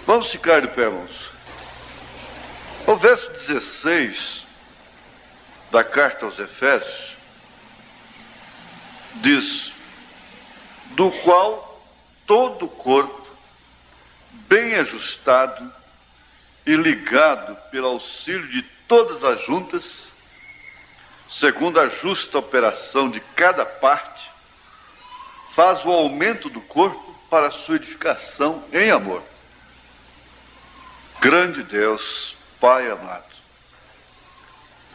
Vamos ficar de pé, irmãos. O verso 16 da carta aos Efésios diz: do qual todo o corpo, bem ajustado e ligado pelo auxílio de todas as juntas, segundo a justa operação de cada parte, faz o aumento do corpo para a sua edificação em amor. Grande Deus, Pai amado,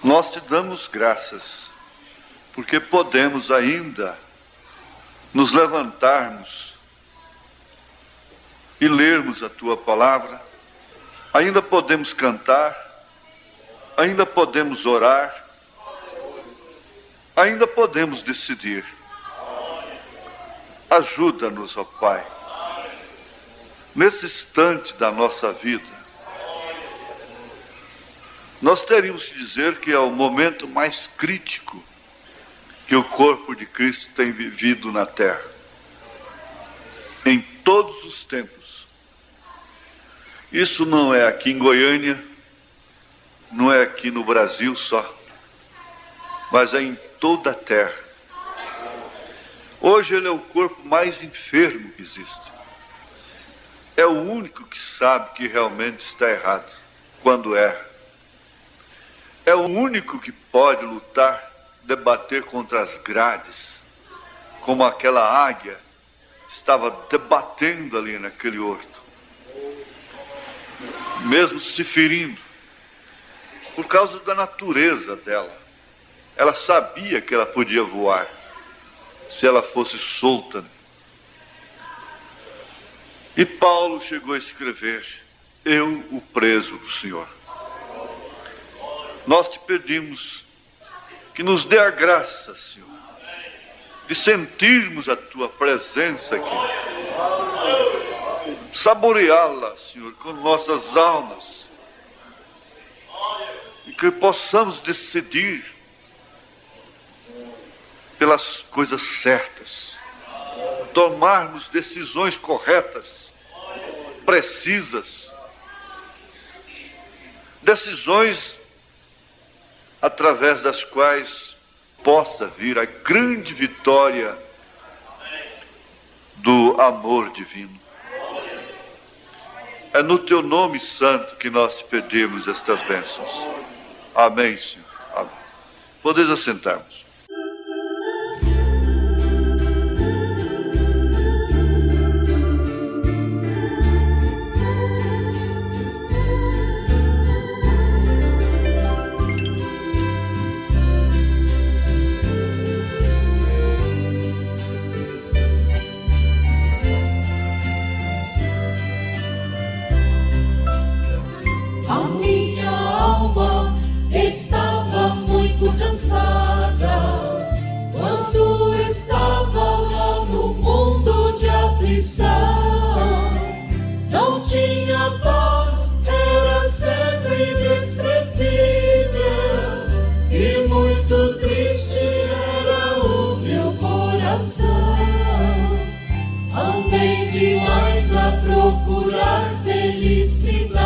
nós te damos graças, porque podemos ainda nos levantarmos e lermos a tua palavra, ainda podemos cantar, ainda podemos orar, ainda podemos decidir. Ajuda-nos, ó Pai, nesse instante da nossa vida. Nós teríamos que dizer que é o momento mais crítico que o corpo de Cristo tem vivido na terra, em todos os tempos. Isso não é aqui em Goiânia, não é aqui no Brasil só, mas é em toda a terra. Hoje ele é o corpo mais enfermo que existe. É o único que sabe que realmente está errado quando erra. É o único que pode lutar, debater contra as grades, como aquela águia estava debatendo ali naquele horto, mesmo se ferindo, por causa da natureza dela. Ela sabia que ela podia voar, se ela fosse solta. E Paulo chegou a escrever: eu, o preso do Senhor. Nós te pedimos que nos dê a graça, Senhor, de sentirmos a tua presença aqui, saboreá-la, Senhor, com nossas almas, e que possamos decidir pelas coisas certas, tomarmos decisões corretas, precisas, decisões através das quais possa vir a grande vitória do amor divino. É no teu nome santo que nós te pedimos estas bênçãos. Amém, Senhor. Amém. Podeis assentarmos. Quando estava lá no mundo de aflição, não tinha paz, era cego e desprezível, e muito triste era o meu coração. Andei demais a procurar felicidade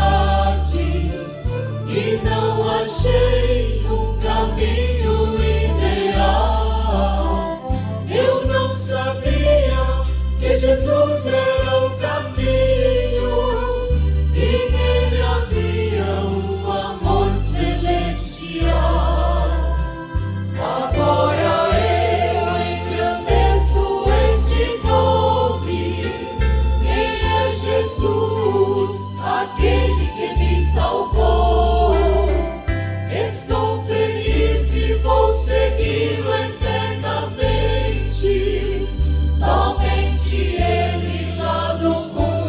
e não achei um caminho ideal. Eu não sabia que Jesus era o caminho e nele havia um amor celestial. Agora eu engrandeço este nome, quem é Jesus, aquele que me salvou. Estou feliz e vou segui-lo eternamente. Somente Ele lá do mundo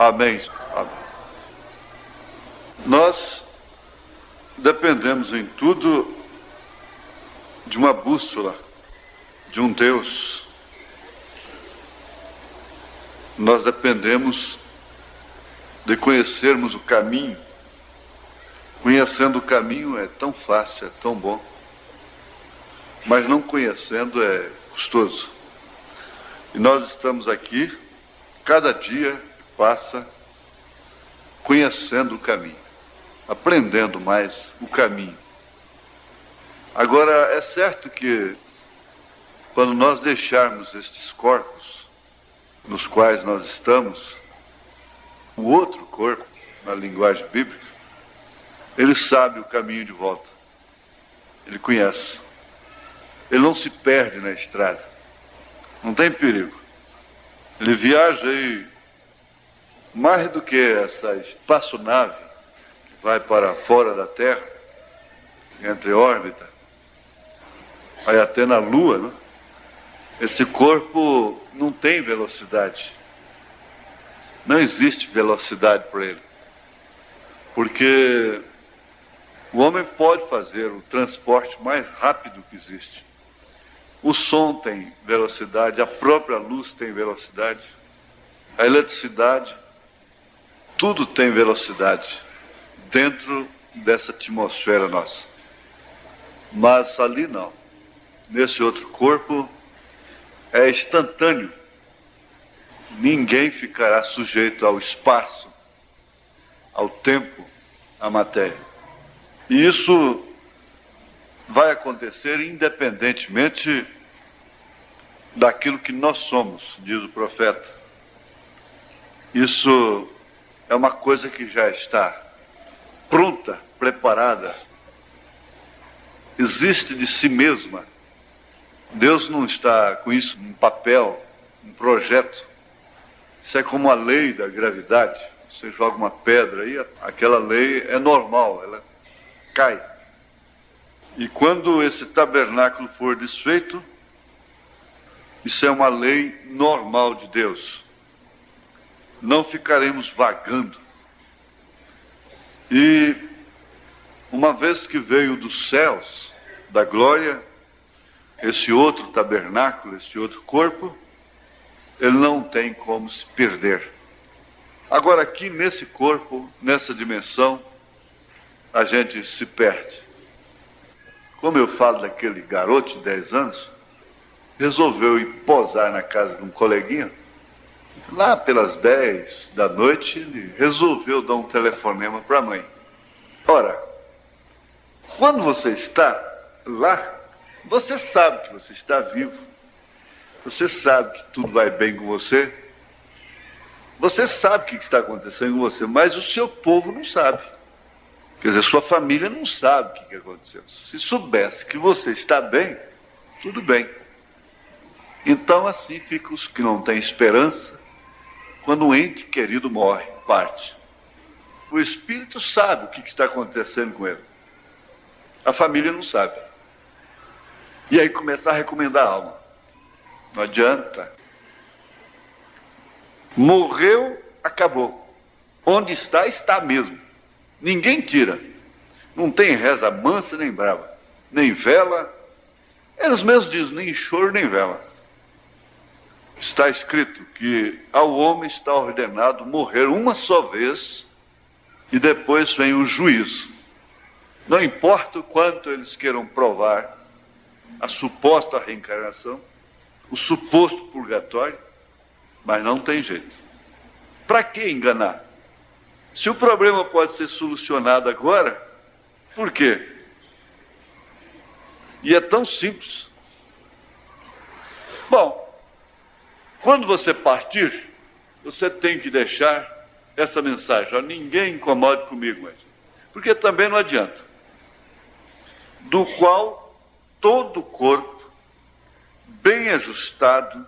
Amém. Amém. Nós dependemos em tudo de uma bússola, de um Deus. Nós dependemos de conhecermos o caminho. Conhecendo o caminho é tão fácil, é tão bom. Mas não conhecendo é custoso. E nós estamos aqui, cada dia que passa, conhecendo o caminho, aprendendo mais o caminho. Agora, é certo que quando nós deixarmos estes corpos nos quais nós estamos, o outro corpo, na linguagem bíblica, ele sabe o caminho de volta. Ele conhece. Ele não se perde na estrada. Não tem perigo. Ele viaja aí mais do que essa espaçonave que vai para fora da Terra, entre órbita, vai até na Lua, né? Esse corpo não tem velocidade. Não existe velocidade para ele. Porque o homem pode fazer o transporte mais rápido que existe. O som tem velocidade, a própria luz tem velocidade, a eletricidade, tudo tem velocidade dentro dessa atmosfera nossa. Mas ali não. Nesse outro corpo é instantâneo. Ninguém ficará sujeito ao espaço, ao tempo, à matéria. E isso vai acontecer independentemente daquilo que nós somos, diz o profeta. Isso é uma coisa que já está pronta, preparada. Existe de si mesma. Deus não está com isso num papel, um projeto. Isso é como a lei da gravidade. Você joga uma pedra aí, aquela lei é normal, ela cai. E quando esse tabernáculo for desfeito, isso é uma lei normal de Deus. Não ficaremos vagando. E uma vez que veio dos céus, da glória, esse outro tabernáculo, esse outro corpo, ele não tem como se perder. Agora aqui nesse corpo, nessa dimensão, a gente se perde. Como eu falo daquele garoto de 10 anos, resolveu ir posar na casa de um coleguinha. Lá pelas 10 da noite, ele resolveu dar um telefonema para a mãe. Ora, quando você está lá, você sabe que você está vivo. Você sabe que tudo vai bem com você. Você sabe o que está acontecendo com você, mas o seu povo não sabe. Quer dizer, sua família não sabe o que aconteceu. Se soubesse que você está bem, tudo bem. Então assim ficam os que não têm esperança quando um ente querido morre, parte. O espírito sabe o que está acontecendo com ele. A família não sabe. E aí começa a recomendar a alma. Não adianta. Morreu, acabou. Onde está, está mesmo. Ninguém tira. Não tem reza mansa nem brava. Nem vela. Eles mesmos dizem, nem choro nem vela. Está escrito que ao homem está ordenado morrer uma só vez e depois vem o juízo. Não importa o quanto eles queiram provar a suposta reencarnação, o suposto purgatório, mas não tem jeito. Para que enganar? Se o problema pode ser solucionado agora, por quê? E é tão simples. Bom, quando você partir, você tem que deixar essa mensagem. Ó, ninguém incomode comigo mais. Porque também não adianta. Do qual todo o corpo, bem ajustado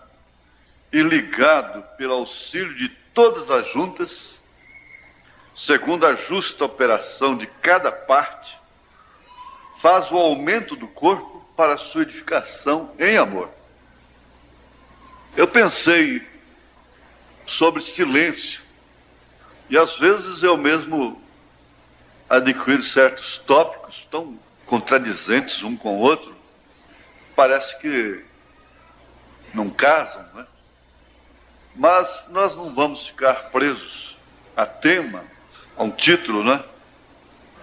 e ligado pelo auxílio de todas as juntas, segundo a justa operação de cada parte, faz o aumento do corpo para a sua edificação em amor. Eu pensei sobre silêncio E às vezes eu mesmo adquiro certos tópicos tão contradizentes um com o outro, parece que não casam, né? Mas nós não vamos ficar presos a tema, a um título, né?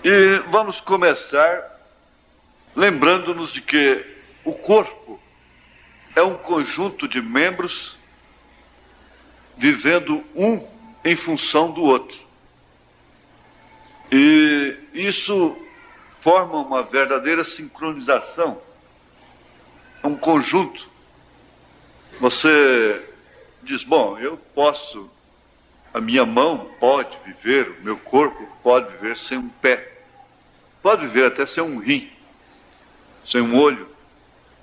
E vamos começar lembrando-nos de que o corpo é um conjunto de membros vivendo um em função do outro. E isso forma uma verdadeira sincronização, um conjunto. Você diz, bom, eu posso, a minha mão pode viver, o meu corpo pode viver sem um pé, pode viver até sem um rim, sem um olho,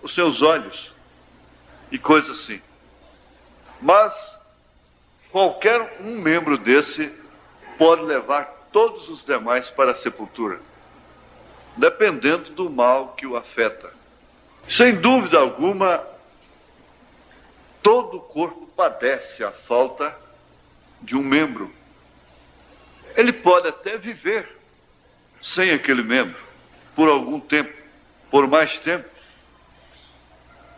os seus olhos e coisas assim. Mas qualquer um membro desse pode levar todos os demais para a sepultura, dependendo do mal que o afeta. Sem dúvida alguma, todo o corpo padece a falta de um membro. Ele pode até viver sem aquele membro por algum tempo, por mais tempo,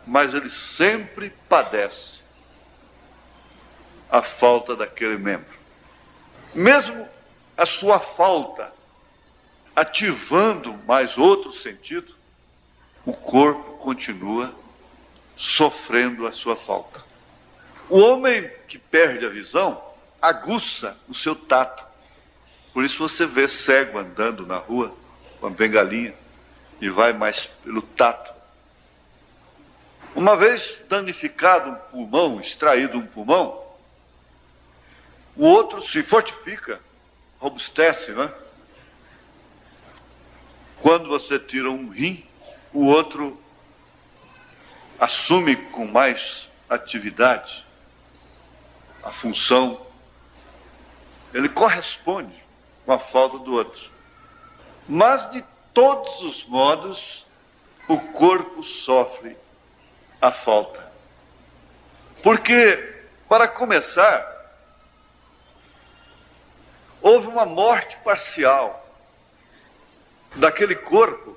mas ele sempre padece a falta daquele membro. Mesmo a sua falta ativando mais outro sentido, o corpo continua sofrendo a sua falta. O homem que perde a visão aguça o seu tato. Por isso você vê cego andando na rua com a bengalinha e vai mais pelo tato. Uma vez danificado um pulmão, extraído um pulmão, o outro se fortifica, robustece, né? Quando você tira um rim, o outro assume com mais atividade a função. Ele corresponde com a falta do outro. Mas, de todos os modos, o corpo sofre a falta. Porque, para começar, houve uma morte parcial daquele corpo.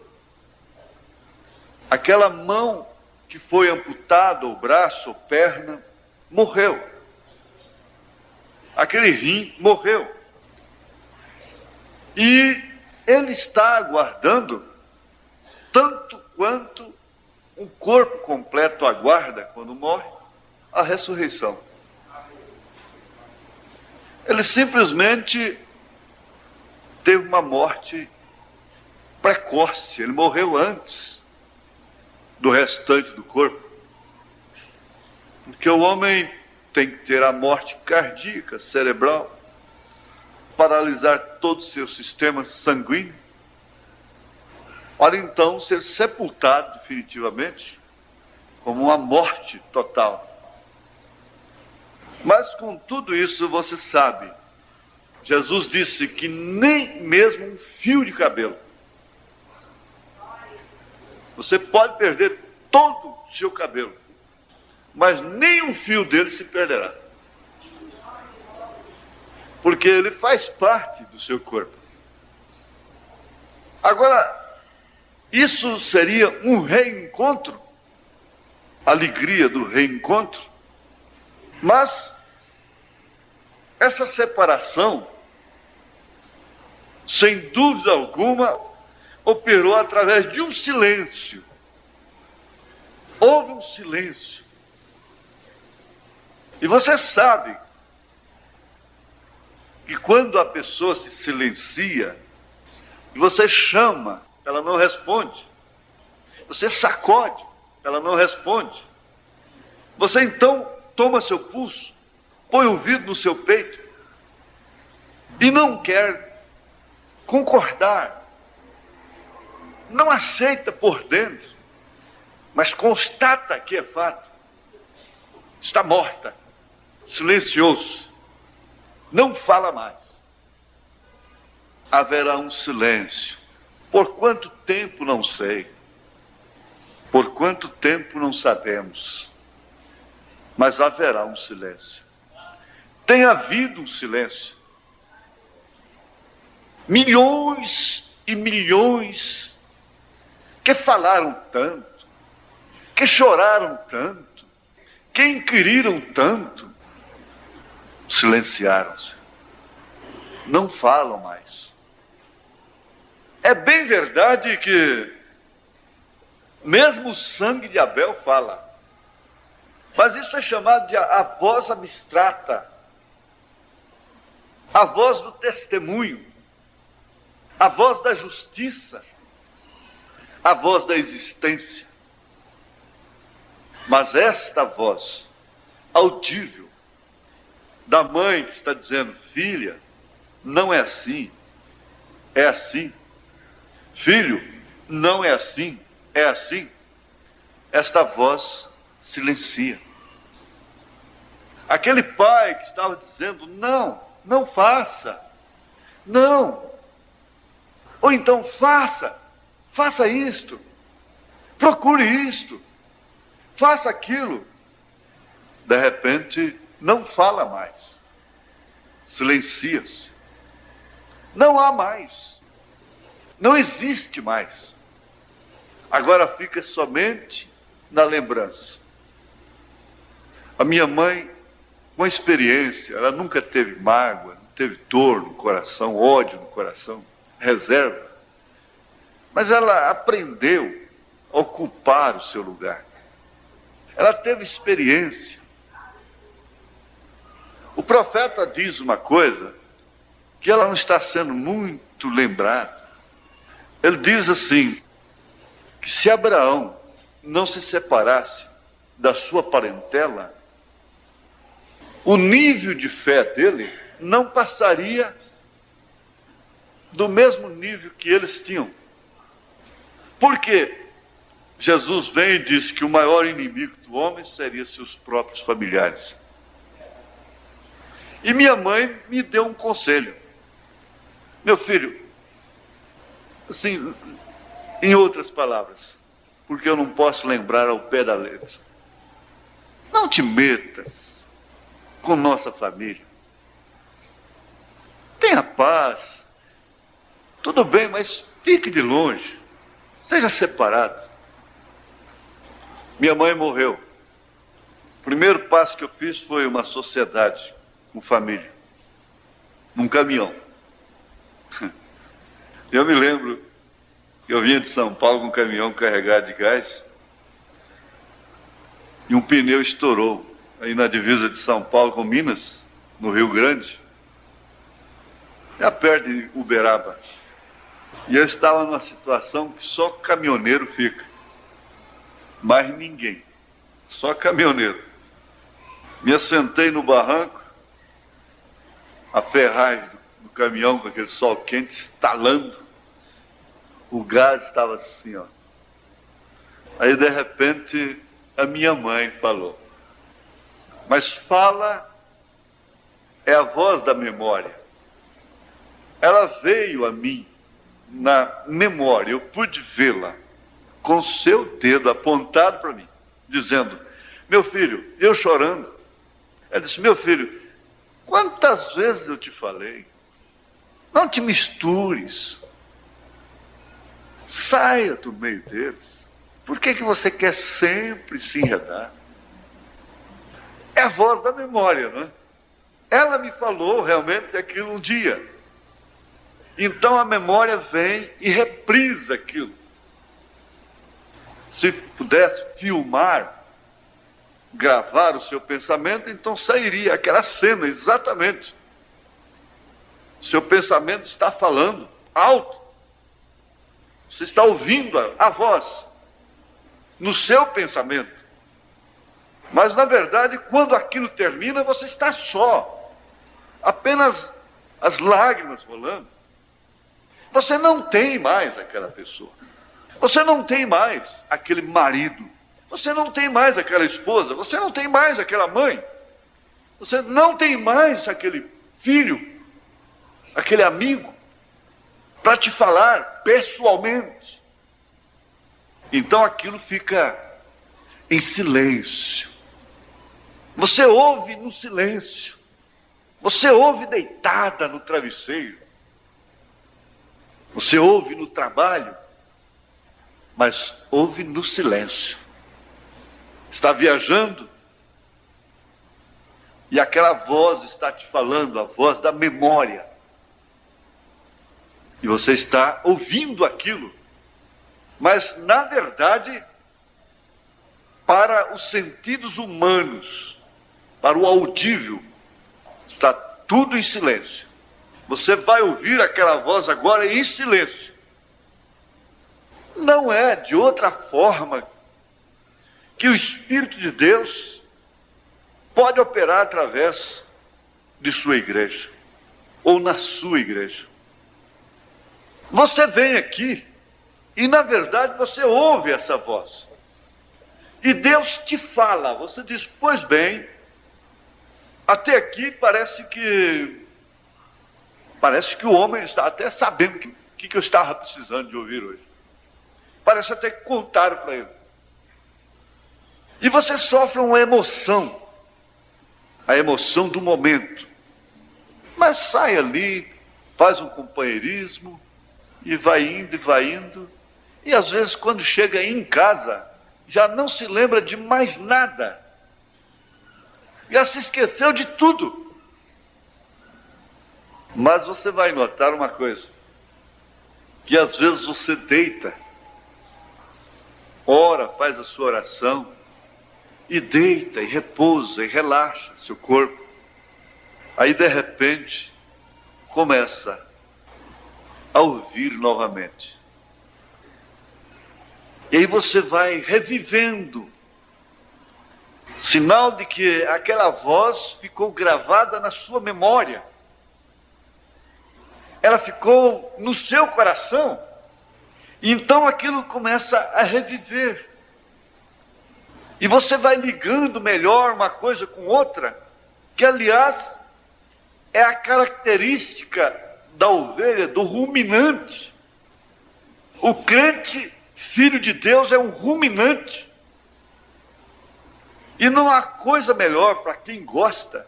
Aquela mão que foi amputada, ou braço, ou perna, morreu. Aquele rim morreu. E ele está aguardando, tanto quanto um corpo completo aguarda, quando morre, a ressurreição. Ele simplesmente teve uma morte precoce, ele morreu antes do restante do corpo. Porque o homem tem que ter a morte cardíaca, cerebral, paralisar todo o seu sistema sanguíneo, para então ser sepultado definitivamente, como uma morte total. Mas com tudo isso você sabe, Jesus disse que nem mesmo um fio de cabelo. Você pode perder todo o seu cabelo, mas nem um fio dele se perderá. Porque ele faz parte do seu corpo. Agora, isso seria um reencontro, alegria do reencontro, mas essa separação, sem dúvida alguma, operou através de um silêncio. Houve um silêncio. E você sabe que quando a pessoa se silencia, você chama, ela não responde. Você sacode, ela não responde. Você então toma seu pulso, põe o ouvido no seu peito e não quer concordar. Não aceita por dentro, mas constata que é fato. Está morta, silenciou-se, não fala mais. Haverá um silêncio. Por quanto tempo, não sei. Por quanto tempo, não sabemos. Mas haverá um silêncio. Tem havido um silêncio. Milhões e milhões que falaram tanto, que choraram tanto, que inquiriram tanto, silenciaram-se. Não falam mais. É bem verdade que mesmo o sangue de Abel fala, mas isso é chamado de a voz abstrata, a voz do testemunho, a voz da justiça, a voz da existência. Mas esta voz audível da mãe que está dizendo: filha, não é assim, é assim. Filho, não é assim, é assim. Esta voz silencia. Aquele pai que estava dizendo: não, não faça, não. Ou então faça isto, procure isto, faça aquilo. De repente, não fala mais, silencia-se. Não há mais, não existe mais. Agora fica somente na lembrança. A minha mãe, com a experiência, ela nunca teve mágoa, não teve dor no coração, ódio no coração, reserva. Mas ela aprendeu a ocupar o seu lugar. Ela teve experiência. O profeta diz uma coisa que ela não está sendo muito lembrada. Ele diz assim, que se Abraão não se separasse da sua parentela, o nível de fé dele não passaria do mesmo nível que eles tinham. Porque Jesus vem e diz que o maior inimigo do homem seria seus próprios familiares. E minha mãe me deu um conselho. Meu filho, assim, em outras palavras, porque eu não posso lembrar ao pé da letra, não te metas com nossa família. Tenha paz. Tudo bem, mas fique de longe. Seja separado. Minha mãe morreu. O primeiro passo que eu fiz foi uma sociedade com família, num caminhão. Eu me lembro que eu vinha de São Paulo com um caminhão carregado de gás e um pneu estourou aí na divisa de São Paulo com Minas, no Rio Grande, já perto de Uberaba. E eu estava numa situação que só caminhoneiro fica, mais ninguém, só caminhoneiro. Me assentei no barranco, a ferragem do caminhão com aquele sol quente estalando, o gás estava assim, ó. Aí de repente a minha mãe falou, mas fala é a voz da memória. Ela veio a mim na memória, eu pude vê-la com seu dedo apontado para mim, dizendo: meu filho, eu chorando. Ela disse: meu filho, quantas vezes eu te falei, não te mistures, saia do meio deles. Por que você quer sempre se enredar? É a voz da memória, não é? Ela me falou realmente aquilo um dia. Então a memória vem e reprisa aquilo. Se pudesse filmar, gravar o seu pensamento, então sairia aquela cena exatamente. Seu pensamento está falando alto. Você está ouvindo a voz no seu pensamento. Mas na verdade, quando aquilo termina, você está só. Apenas as lágrimas rolando. Você não tem mais aquela pessoa. Você não tem mais aquele marido. Você não tem mais aquela esposa. Você não tem mais aquela mãe. Você não tem mais aquele filho, aquele amigo, para te falar pessoalmente. Então aquilo fica em silêncio. Você ouve no silêncio. Você ouve deitada no travesseiro. Você ouve no trabalho, mas ouve no silêncio. Está viajando e aquela voz está te falando, a voz da memória. E você está ouvindo aquilo, mas na verdade, para os sentidos humanos, para o audível, está tudo em silêncio. Você vai ouvir aquela voz agora em silêncio. Não é de outra forma que o Espírito de Deus pode operar através de sua igreja, ou na sua igreja. Você vem aqui e, na verdade, você ouve essa voz. E Deus te fala, você diz, pois bem, até aqui parece que o homem está até sabendo o que eu estava precisando de ouvir hoje. Parece até que contaram para ele. E você sofre uma emoção, a emoção do momento. Mas sai ali, faz um companheirismo, e vai indo, e às vezes quando chega em casa, já não se lembra de mais nada. Já se esqueceu de tudo. Mas você vai notar uma coisa, que às vezes você deita, ora, faz a sua oração, e deita, e repousa, e relaxa seu corpo. Aí de repente, começa a ouvir novamente. E aí você vai revivendo, sinal de que aquela voz ficou gravada na sua memória. Ela ficou no seu coração. E então aquilo começa a reviver. E você vai ligando melhor uma coisa com outra, que aliás é a característica da ovelha, do ruminante. O crente, filho de Deus, é um ruminante. E não há coisa melhor para quem gosta.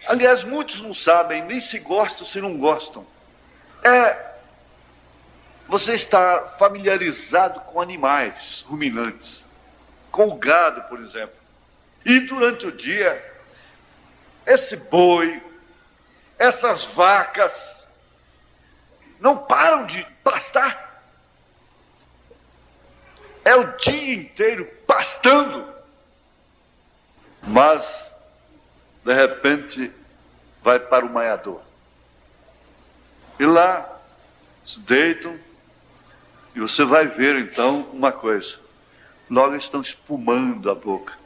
Aliás, muitos não sabem, nem se gostam se não gostam. Você está familiarizado com animais ruminantes, com o gado, por exemplo. E durante o dia, esse boi, essas vacas, não param de pastar. É o dia inteiro pastando. Mas, de repente, vai para o maiador. E lá se deitam, e você vai ver então uma coisa. Logo estão espumando a boca.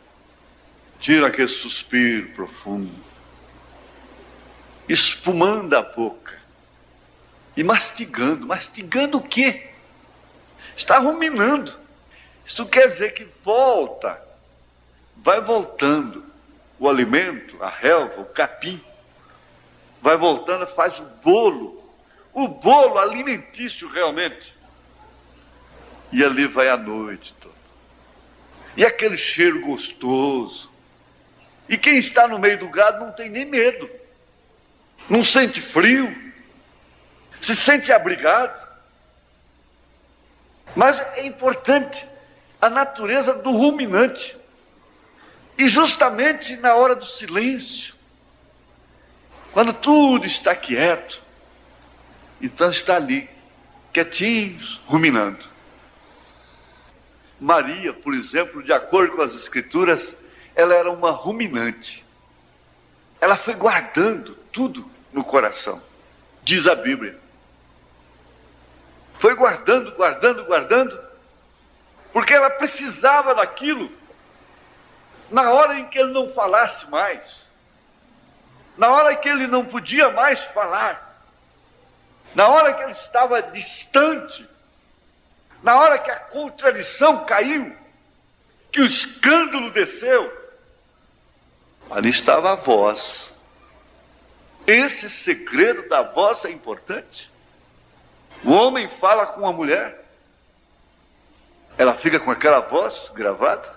Tira aquele suspiro profundo. Espumando a boca. E mastigando. Mastigando o quê? Está ruminando. Isso quer dizer que volta. Vai voltando. O alimento, a relva, o capim. Vai voltando, faz o bolo. O bolo alimentício realmente. E ali vai a noite toda. E aquele cheiro gostoso. E quem está no meio do gado não tem nem medo. Não sente frio. Se sente abrigado. Mas é importante a natureza do ruminante. E justamente na hora do silêncio, quando tudo está quieto, então está ali, quietinhos, ruminando. Maria, por exemplo, de acordo com as Escrituras, ela era uma ruminante. Ela foi guardando tudo no coração, diz a Bíblia. Foi guardando, porque ela precisava daquilo. Na hora em que ele não falasse mais, na hora em que ele não podia mais falar, na hora que ele estava distante, na hora que a contradição caiu, que o escândalo desceu, ali estava a voz. Esse segredo da voz é importante. O homem fala com a mulher, ela fica com aquela voz gravada,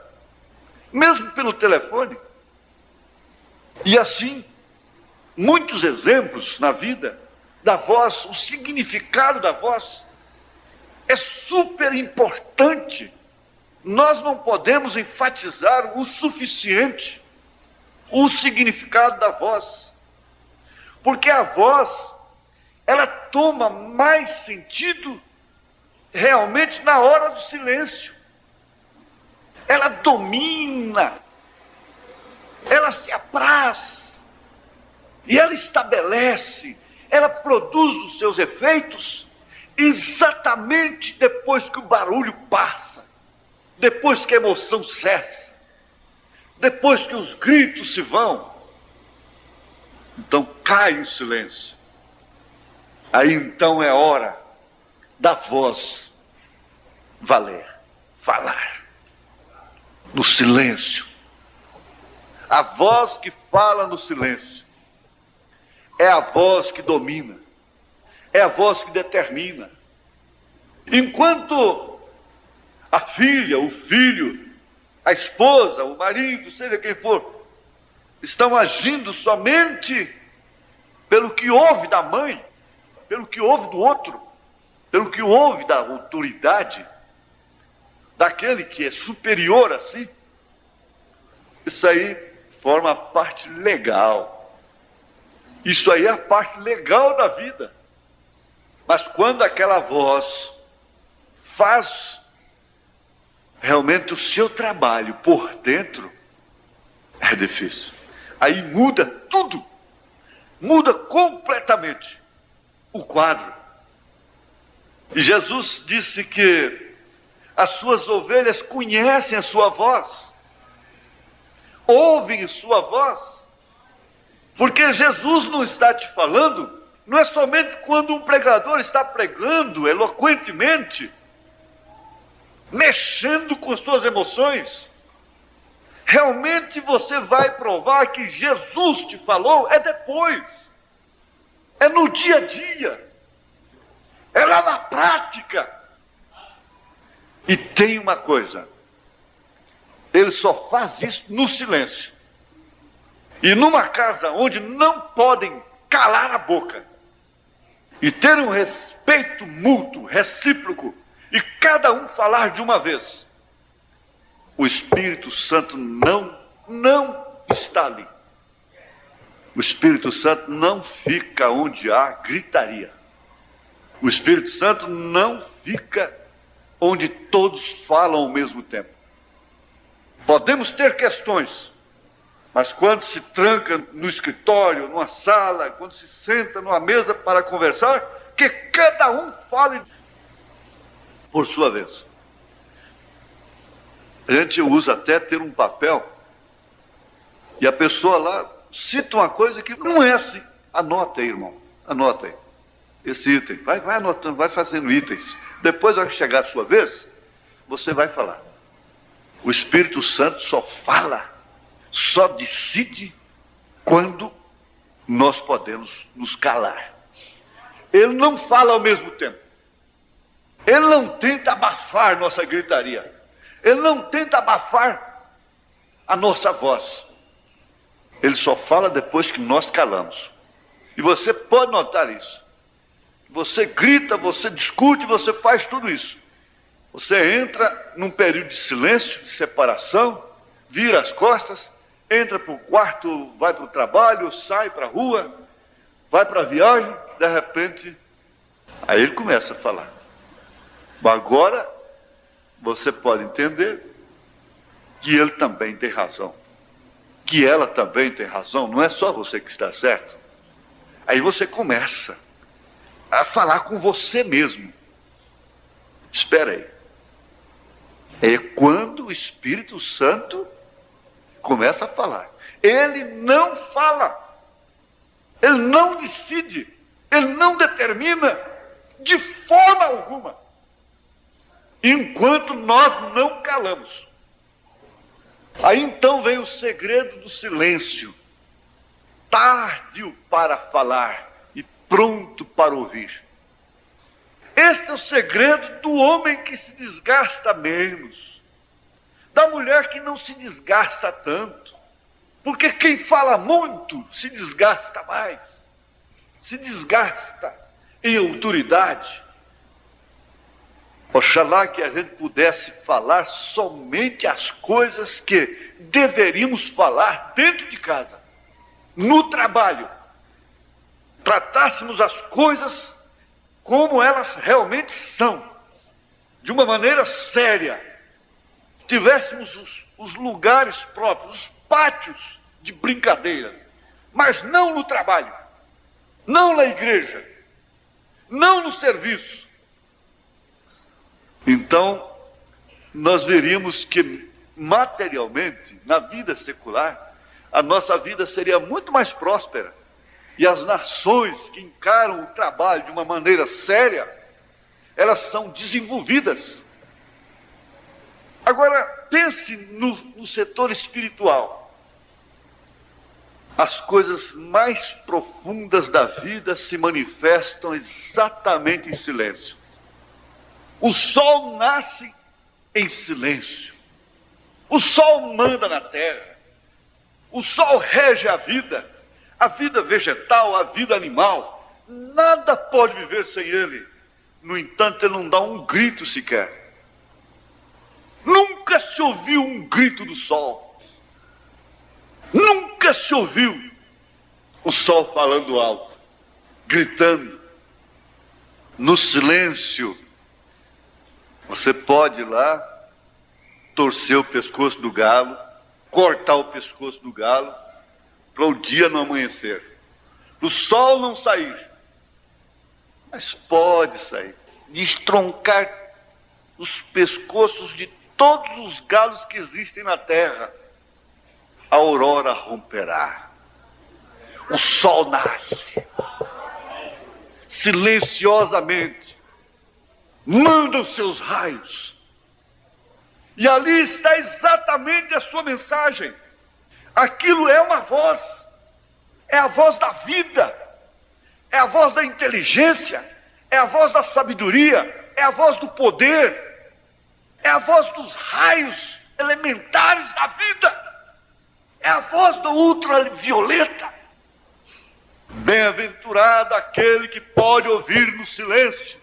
mesmo pelo telefone. E assim, muitos exemplos na vida da voz, o significado da voz, é super importante. Nós não podemos enfatizar o suficiente o significado da voz, porque a voz, ela toma mais sentido realmente na hora do silêncio. Ela domina, ela se apraz, e ela estabelece, ela produz os seus efeitos exatamente depois que o barulho passa, depois que a emoção cessa, depois que os gritos se vão. Então cai o silêncio. Aí então é hora da voz valer, falar. No silêncio. A voz que fala no silêncio é a voz que domina, é a voz que determina. Enquanto a filha, o filho, a esposa, o marido, seja quem for, estão agindo somente pelo que ouve da mãe, pelo que ouve do outro, pelo que ouve da autoridade, daquele que é superior a si, isso aí forma a parte legal. Isso aí é a parte legal da vida. Mas quando aquela voz faz realmente o seu trabalho por dentro, é difícil. Aí muda tudo, muda completamente o quadro. E Jesus disse que as suas ovelhas conhecem a sua voz, ouvem a sua voz, porque Jesus não está te falando, não é somente quando um pregador está pregando eloquentemente, mexendo com suas emoções. Realmente você vai provar que Jesus te falou, é depois, é no dia a dia, é lá na prática. E tem uma coisa, ele só faz isso no silêncio. E numa casa onde não podem calar a boca e ter um respeito mútuo, recíproco, e cada um falar de uma vez, o Espírito Santo não está ali. O Espírito Santo não fica onde há gritaria. O Espírito Santo não fica onde todos falam ao mesmo tempo. Podemos ter questões, mas quando se tranca no escritório, numa sala, quando se senta numa mesa para conversar, que cada um fale por sua vez. A gente usa até ter um papel, e a pessoa lá cita uma coisa que não é assim. Anota aí, irmão, anota aí. Esse item, vai anotando, vai fazendo itens. Depois, ao chegar a sua vez, você vai falar. O Espírito Santo só fala, só decide quando nós podemos nos calar. Ele não fala ao mesmo tempo. Ele não tenta abafar nossa gritaria. Ele não tenta abafar a nossa voz. Ele só fala depois que nós calamos. E você pode notar isso. Você grita, você discute, você faz tudo isso. Você entra num período de silêncio, de separação, vira as costas, entra para o quarto, vai para o trabalho, sai para a rua, vai para a viagem, de repente, aí ele começa a falar. Agora, você pode entender que ele também tem razão, que ela também tem razão, não é só você que está certo. Aí você começa a falar com você mesmo. Espera aí. É quando o Espírito Santo começa a falar. Ele não fala, ele não decide, ele não determina de forma alguma, enquanto nós não calamos. Aí então vem o segredo do silêncio, tardio para falar e pronto para ouvir. Este é o segredo do homem que se desgasta menos, da mulher que não se desgasta tanto, porque quem fala muito se desgasta mais. se desgasta em autoridade. Oxalá que a gente pudesse falar somente as coisas que deveríamos falar dentro de casa, no trabalho. Tratássemos as coisas como elas realmente são, de uma maneira séria. Tivéssemos os lugares próprios, os pátios de brincadeiras, mas não no trabalho, não na igreja, não no serviço. Então, nós veríamos que materialmente, na vida secular, a nossa vida seria muito mais próspera. E as nações que encaram o trabalho de uma maneira séria, elas são desenvolvidas. Agora, pense no setor espiritual. As coisas mais profundas da vida se manifestam exatamente em silêncio. O sol nasce em silêncio. O sol manda na terra. O sol rege a vida vegetal, a vida animal. Nada pode viver sem ele. No entanto, ele não dá um grito sequer. Nunca se ouviu um grito do sol. Nunca se ouviu o sol falando alto, gritando. No silêncio, você pode ir lá, torcer o pescoço do galo, cortar o pescoço do galo, para o dia não amanhecer, para o sol não sair. Mas pode sair, destroncar os pescoços de todos os galos que existem na terra. A aurora romperá, o sol nasce, silenciosamente, manda os seus raios, e ali está exatamente a sua mensagem. Aquilo é uma voz, é a voz da vida, é a voz da inteligência, é a voz da sabedoria, é a voz do poder, é a voz dos raios elementares da vida, é a voz do ultravioleta. Bem-aventurado aquele que pode ouvir no silêncio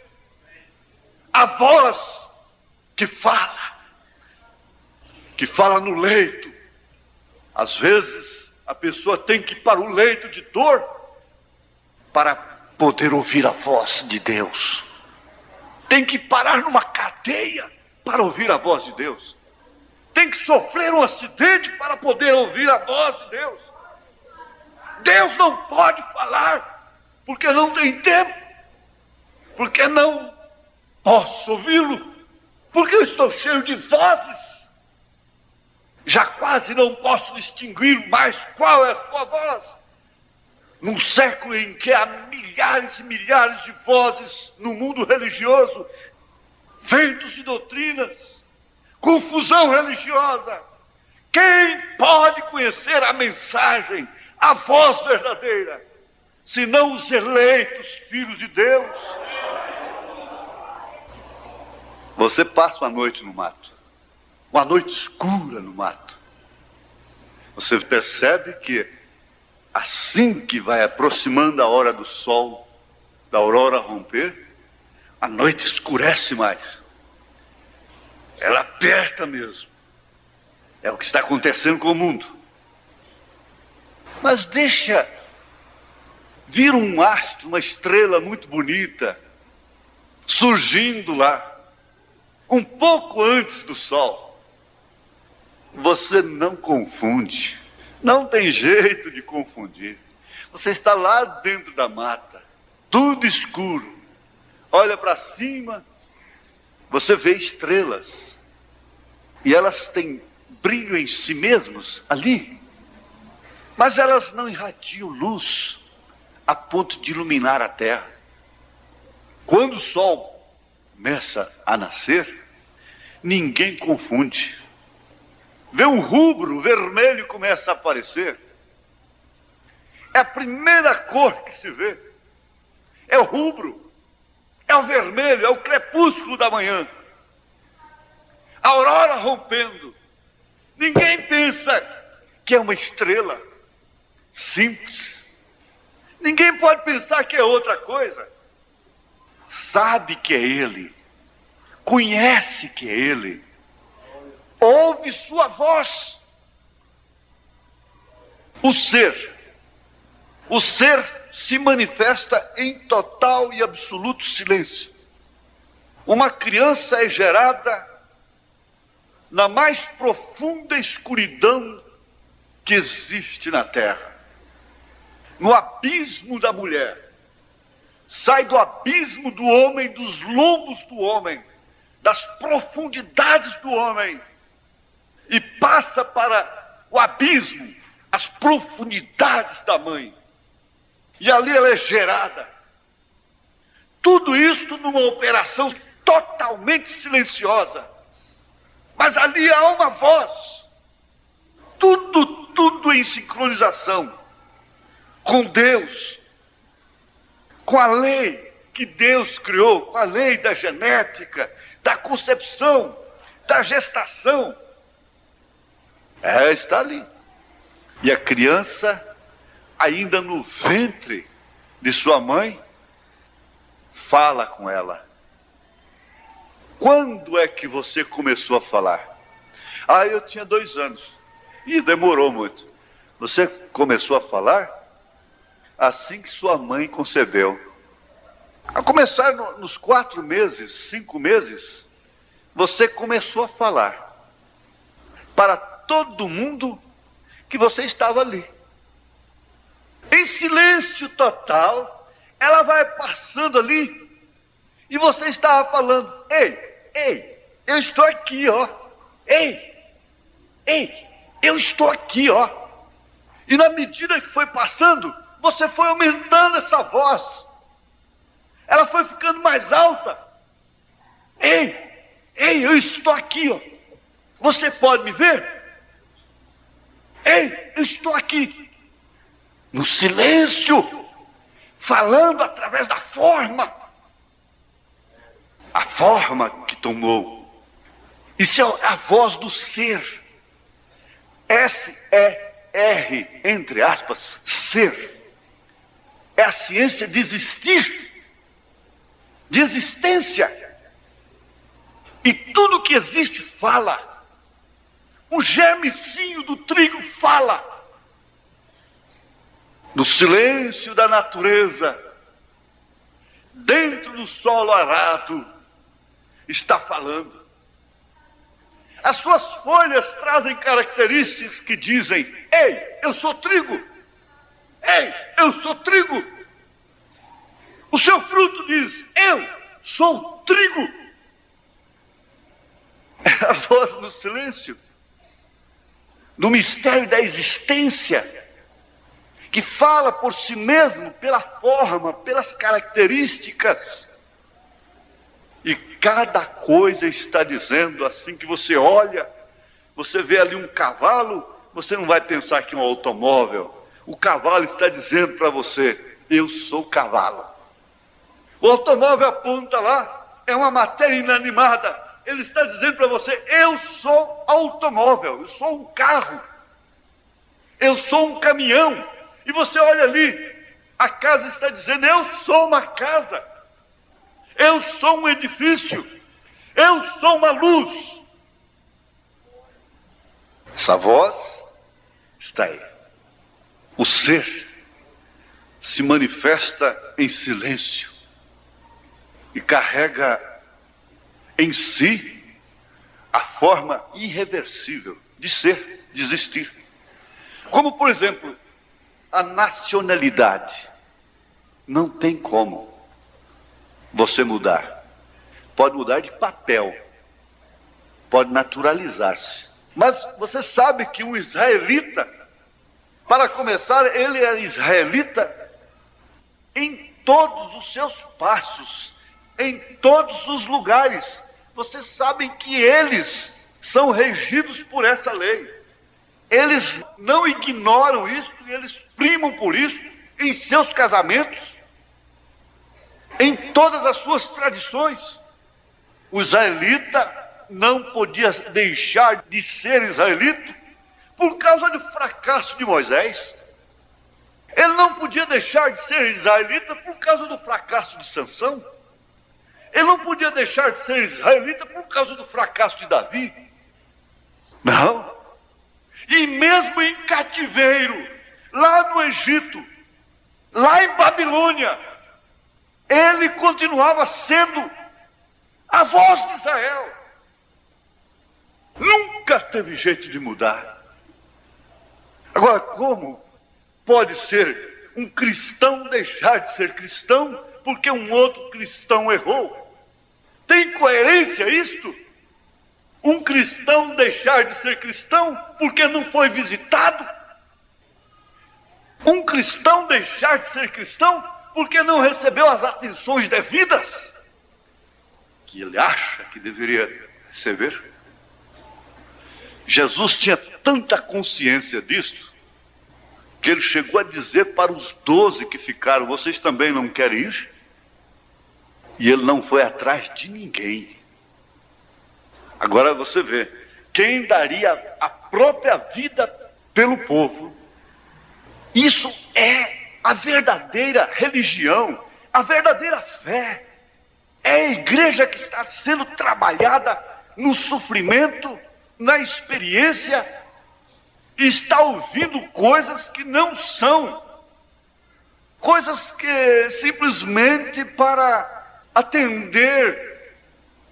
a voz que fala no leito. Às vezes a pessoa tem que ir para o leito de dor para poder ouvir a voz de Deus. Tem que parar numa cadeia para ouvir a voz de Deus. Tem que sofrer um acidente para poder ouvir a voz de Deus. Deus não pode falar porque não tem tempo, porque não posso ouvi-lo, porque eu estou cheio de vozes. Já quase não posso distinguir mais qual é a sua voz. Num século em que há milhares e milhares de vozes no mundo religioso, ventos de doutrinas, confusão religiosa, quem pode conhecer a mensagem, a voz verdadeira, senão os eleitos filhos de Deus? Você passa uma noite no mato, uma noite escura no mato. Você percebe que assim que vai aproximando a hora do sol, da aurora romper, a noite escurece mais. Ela aperta mesmo. É o que está acontecendo com o mundo. Mas deixa vir um astro, uma estrela muito bonita, surgindo lá, um pouco antes do sol. Você não confunde. Não tem jeito de confundir. Você está lá dentro da mata, tudo escuro. Olha para cima, você vê estrelas. E elas têm brilho em si mesmas ali. Mas elas não irradiam luz a ponto de iluminar a terra. Quando o sol começa a nascer, ninguém confunde. Vê um rubro, o vermelho começa a aparecer. É a primeira cor que se vê. É o rubro, é o vermelho, é o crepúsculo da manhã. A aurora rompendo. Ninguém pensa que é uma estrela simples. Ninguém pode pensar que é outra coisa. Sabe que é Ele, conhece que é Ele, ouve sua voz. O ser se manifesta em total e absoluto silêncio. Uma criança é gerada na mais profunda escuridão que existe na terra, no abismo da mulher. Sai do abismo do homem, dos lombos do homem, das profundidades do homem, e passa para o abismo, as profundidades da mãe. E ali ela é gerada. Tudo isso numa operação totalmente silenciosa. Mas ali há uma voz. Tudo em sincronização com Deus, com a lei que Deus criou, com a lei da genética, da concepção, da gestação. Está ali. E a criança, ainda no ventre de sua mãe, fala com ela. Quando é que você começou a falar? Eu tinha 2 anos. E demorou muito. Você começou a falar assim que sua mãe concebeu. A começar nos 4 meses, 5 meses, você começou a falar para todo mundo que você estava ali. Em silêncio total, ela vai passando ali e você estava falando: ei, eu estou aqui, ó. Ei, eu estou aqui, ó. E na medida que foi passando, você foi aumentando essa voz. Ela foi ficando mais alta. Ei, eu estou aqui, ó. Você pode me ver? Ei, eu estou aqui. No silêncio, falando através da forma. A forma que tomou. Isso é a voz do ser. S-E-R, entre aspas, ser. É a ciência de existir, de existência. E tudo que existe fala. O germecinho do trigo fala. No silêncio da natureza, dentro do solo arado, está falando. As suas folhas trazem características que dizem: ei, eu sou trigo. Ei, eu sou trigo. O seu fruto diz: eu sou trigo. É a voz no silêncio, no mistério da existência, que fala por si mesmo, pela forma, pelas características. E cada coisa está dizendo. Assim que você olha, você vê ali um cavalo, você não vai pensar que é um automóvel. O cavalo está dizendo para você: eu sou o cavalo. O automóvel aponta lá, é uma matéria inanimada. Ele está dizendo para você: eu sou automóvel, eu sou um carro, eu sou um caminhão. E você olha ali, a casa está dizendo: eu sou uma casa, eu sou um edifício, eu sou uma luz. Essa voz está aí. O ser se manifesta em silêncio e carrega em si a forma irreversível de ser, de existir. Como, por exemplo, a nacionalidade. Não tem como você mudar. Pode mudar de papel, pode naturalizar-se. Mas você sabe que um israelita, para começar, ele era israelita em todos os seus passos, em todos os lugares. Vocês sabem que eles são regidos por essa lei. Eles não ignoram isso, e eles primam por isso em seus casamentos, em todas as suas tradições. O israelita não podia deixar de ser israelita por causa do fracasso de Moisés. Ele não podia deixar de ser israelita por causa do fracasso de Sansão. Ele não podia deixar de ser israelita por causa do fracasso de Davi. Não. E mesmo em cativeiro, lá no Egito, lá em Babilônia, ele continuava sendo a voz de Israel. Nunca teve jeito de mudar. Agora, como pode ser um cristão deixar de ser cristão porque um outro cristão errou? Tem coerência isto? Um cristão deixar de ser cristão porque não foi visitado? Um cristão deixar de ser cristão porque não recebeu as atenções devidas que ele acha que deveria receber? Jesus tinha tanta consciência disto que ele chegou a dizer para os 12 que ficaram: vocês também não querem ir? E ele não foi atrás de ninguém. Agora você vê, quem daria a própria vida pelo povo? Isso é a verdadeira religião, a verdadeira fé. É a igreja que está sendo trabalhada no sofrimento, na experiência, e está ouvindo coisas que não são, coisas que simplesmente para atender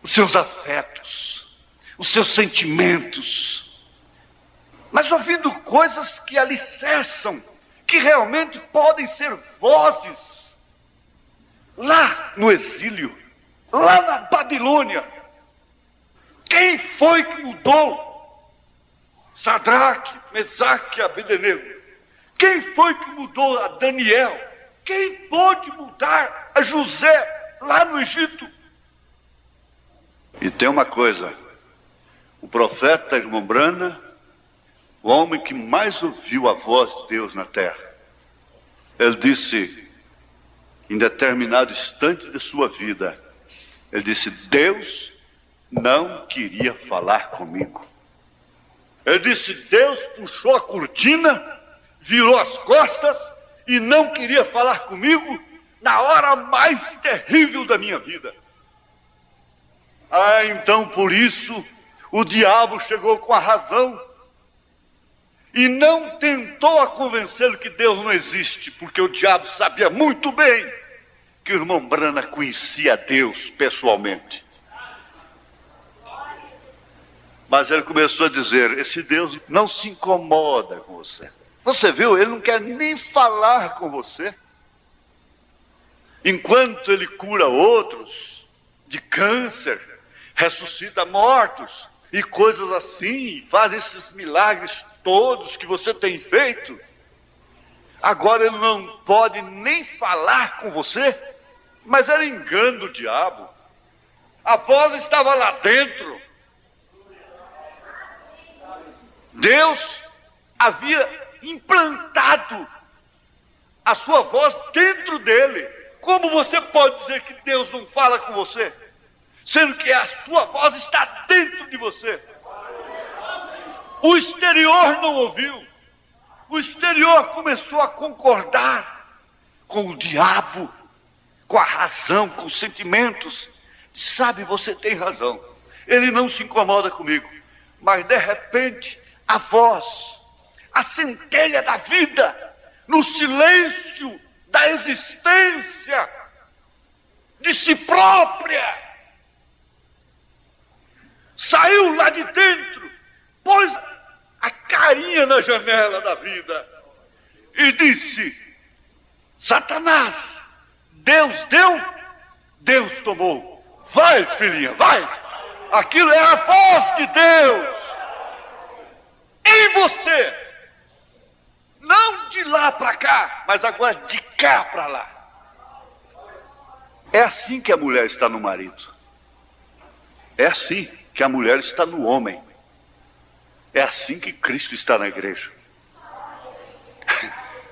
os seus afetos, os seus sentimentos, mas ouvindo coisas que alicerçam, que realmente podem ser vozes. Lá no exílio, lá na Babilônia, quem foi que mudou Sadraque, Mesaque e Abednego? Quem foi que mudou a Daniel? Quem pôde mudar a José lá no Egito? E tem uma coisa: o profeta, irmão Brana, o homem que mais ouviu a voz de Deus na terra, ele disse, em determinado instante de sua vida, ele disse: Deus não queria falar comigo. Ele disse: Deus puxou a cortina, virou as costas e não queria falar comigo na hora mais terrível da minha vida. Então por isso o diabo chegou com a razão e não tentou a convencê-lo que Deus não existe, porque o diabo sabia muito bem que o irmão Brana conhecia Deus pessoalmente. Mas ele começou a dizer: esse Deus não se incomoda com você. Você viu? Ele não quer nem falar com você. Enquanto ele cura outros de câncer, ressuscita mortos e coisas assim, faz esses milagres todos que você tem feito, agora ele não pode nem falar com você. Mas era engano do diabo. A voz estava lá dentro. Deus havia implantado a sua voz dentro dele. Como você pode dizer que Deus não fala com você, sendo que a sua voz está dentro de você? O exterior não ouviu. O exterior começou a concordar com o diabo, com a razão, com os sentimentos. Sabe, você tem razão, ele não se incomoda comigo. Mas de repente a voz, a centelha da vida, no silêncio da existência de si própria, saiu lá de dentro, pôs a carinha na janela da vida e disse: Satanás, Deus deu, Deus tomou. Vai, filhinha, vai. Aquilo é a voz de Deus em você. Não de lá para cá, mas agora de cá para lá. É assim que a mulher está no marido. É assim que a mulher está no homem. É assim que Cristo está na igreja.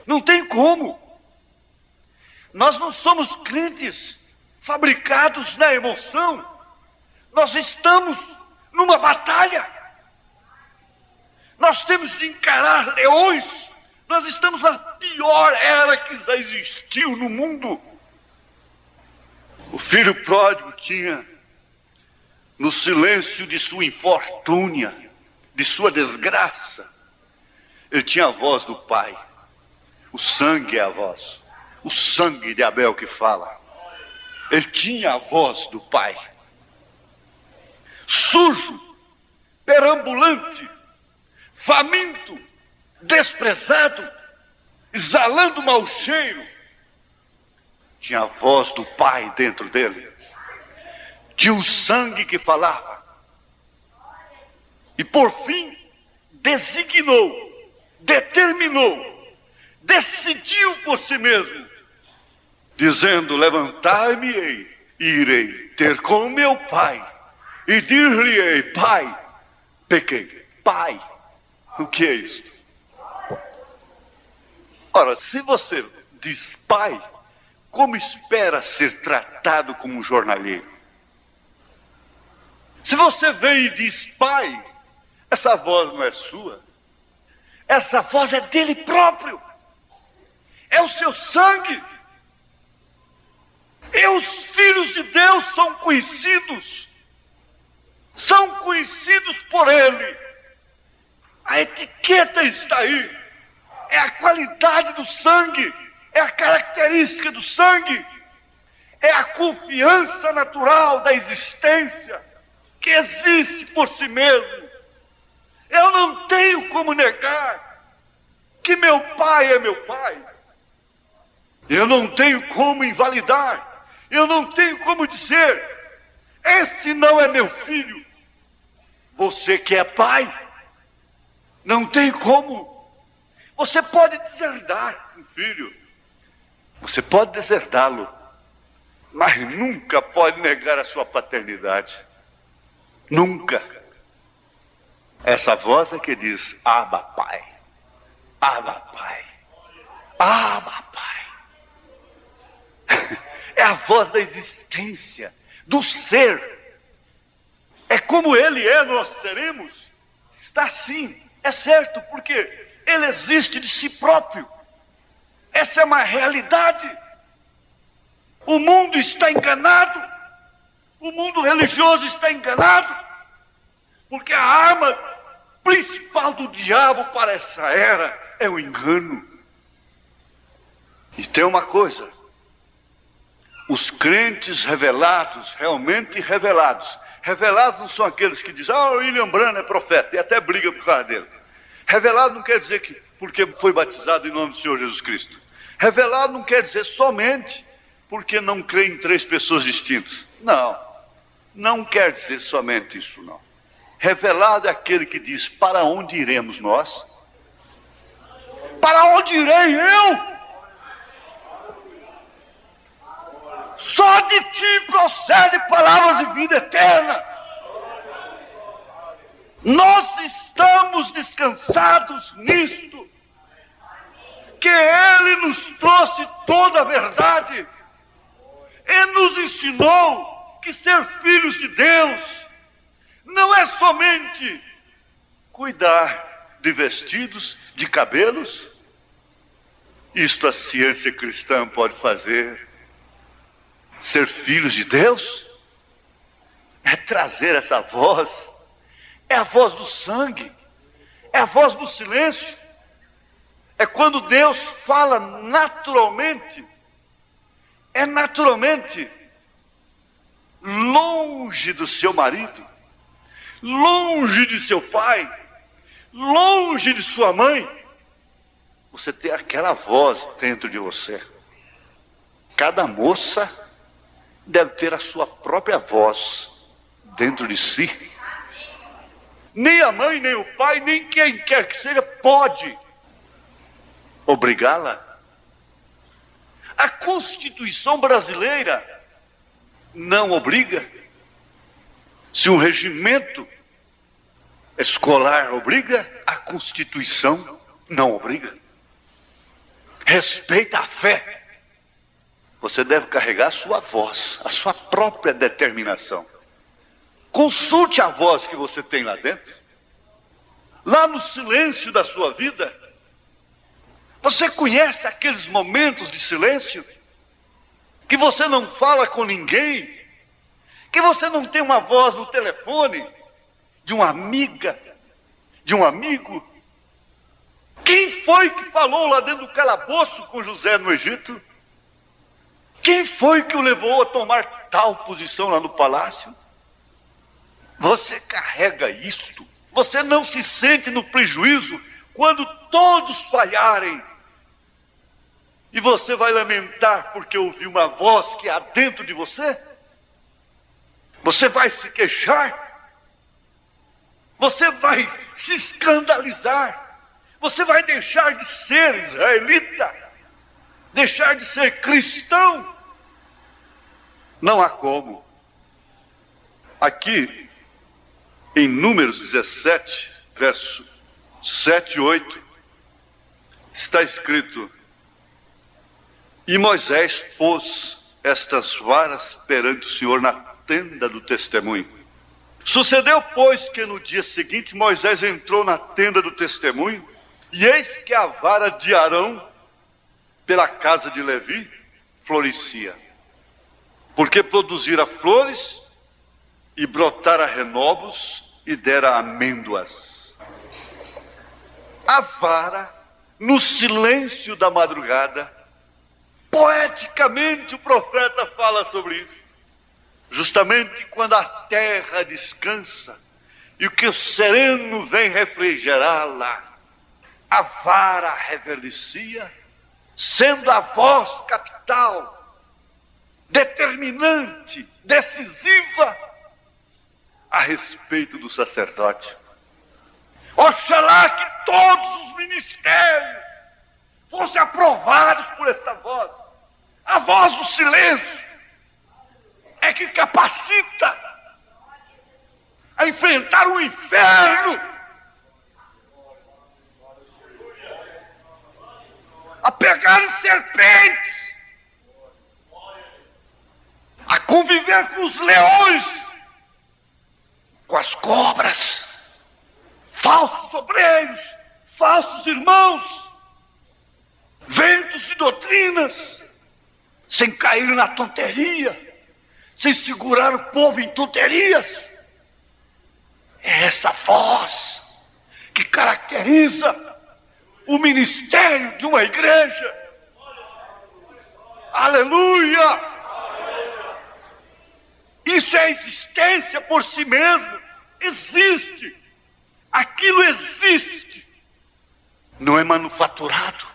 Não tem como. Nós não somos crentes fabricados na emoção. Nós estamos numa batalha. Nós temos de encarar leões, Nós estamos na pior era que já existiu no mundo. O filho pródigo tinha, no silêncio de sua infortúnia, de sua desgraça, ele tinha a voz do pai. O sangue é a voz. O sangue de Abel que fala. Ele tinha a voz do pai. Sujo, perambulante, faminto, desprezado, exalando mau cheiro, tinha a voz do pai dentro dele. Tinha o sangue que falava. E por fim, designou, determinou, decidiu por si mesmo, dizendo: levantar-me-ei e irei ter com meu pai, e dir-lhe-ei: pai, pequei. Pai, o que é isto? Ora, se você diz pai, como espera ser tratado como um jornaleiro? Se você vem e diz pai, essa voz não é sua, essa voz é dele próprio, é o seu sangue. E os filhos de Deus são conhecidos por ele. A etiqueta está aí, é a qualidade do sangue, é a característica do sangue, é a confiança natural da existência, que existe por si mesmo. Eu não tenho como negar que meu pai é meu pai. Eu não tenho como invalidar. Eu não tenho como dizer: esse não é meu filho. Você que é pai, não tem como. Você pode deserdar um filho, você pode deserdá-lo, mas nunca pode negar a sua paternidade. Nunca. Essa voz é que diz: Abba, pai. Abba, pai. Abba, pai. É a voz da existência, do ser. É como ele é, nós seremos. Está sim, é certo, porque ele existe de si próprio. Essa é uma realidade. O mundo está enganado. O mundo religioso está enganado. Porque a arma principal do diabo para essa era é o engano. E tem uma coisa: os crentes revelados, realmente revelados. Revelados não são aqueles que dizem: o William Branham é profeta, e até briga por causa dele. Revelado não quer dizer que porque foi batizado em nome do Senhor Jesus Cristo. Revelado não quer dizer somente porque não crê em 3 pessoas distintas. Não, não quer dizer somente isso, não. Revelado é aquele que diz: para onde iremos nós? Para onde irei eu? Só de ti procede palavras de vida eterna. Nós estamos descansados nisto, que ele nos trouxe toda a verdade e nos ensinou que ser filhos de Deus não é somente cuidar de vestidos, de cabelos. Isto a ciência cristã pode fazer. Ser filhos de Deus é trazer essa voz, é a voz do sangue, é a voz do silêncio. É quando Deus fala naturalmente, é naturalmente, longe do seu marido, longe de seu pai, longe de sua mãe. Você tem aquela voz dentro de você. Cada moça deve ter a sua própria voz dentro de si. Nem a mãe, nem o pai, nem quem quer que seja pode obrigá-la. A Constituição brasileira não obriga. Se um regimento escolar obriga, a Constituição não obriga. Respeita a fé. Você deve carregar a sua voz, a sua própria determinação. Consulte a voz que você tem lá dentro. Lá no silêncio da sua vida, Você conhece aqueles momentos de silêncio? Que você não fala com ninguém? Que você não tem uma voz no telefone? De uma amiga? De um amigo? Quem foi que falou lá dentro do calabouço com José no Egito? Quem foi que o levou a tomar tal posição lá no palácio? Você carrega isto. Você não se sente no prejuízo quando todos falharem. E você vai lamentar porque ouviu uma voz que há dentro de você? Você vai se queixar? Você vai se escandalizar? Você vai deixar de ser israelita? Deixar de ser cristão? Não há como. Aqui, em Números 17, verso 7 e 8, está escrito: E Moisés pôs estas varas perante o Senhor na tenda do testemunho. Sucedeu, pois, que no dia seguinte Moisés entrou na tenda do testemunho, e eis que a vara de Arão, pela casa de Levi, florescia, porque produzira flores, e brotara renovos, e dera amêndoas. A vara, no silêncio da madrugada, poeticamente o profeta fala sobre isso. Justamente quando a terra descansa e que o sereno vem refrigerá-la, a vara reverdecia, sendo a voz capital, determinante, decisiva a respeito do sacerdote. Oxalá que todos os ministérios fossem aprovados por esta voz. A voz do silêncio é que capacita a enfrentar o inferno, a pegar em serpentes, a conviver com os leões, com as cobras, falsos obreiros, falsos irmãos, ventos de doutrinas, sem cair na tonteria, sem segurar o povo em tonterias. É essa voz que caracteriza o ministério de uma igreja. Aleluia! Isso é existência por si mesmo. Existe. Aquilo existe. Não é manufaturado,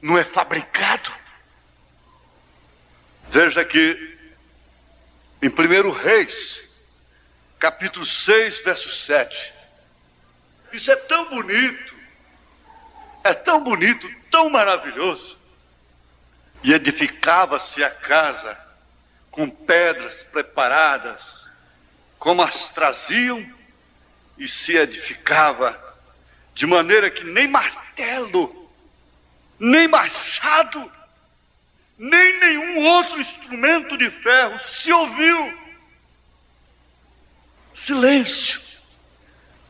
não é fabricado. Veja que em 1 Reis, capítulo 6, verso 7. Isso é tão bonito, tão maravilhoso. E edificava-se a casa com pedras preparadas, como as traziam, e se edificava de maneira que nem martelo, nem machado, nem nenhum outro instrumento de ferro se ouviu. Silêncio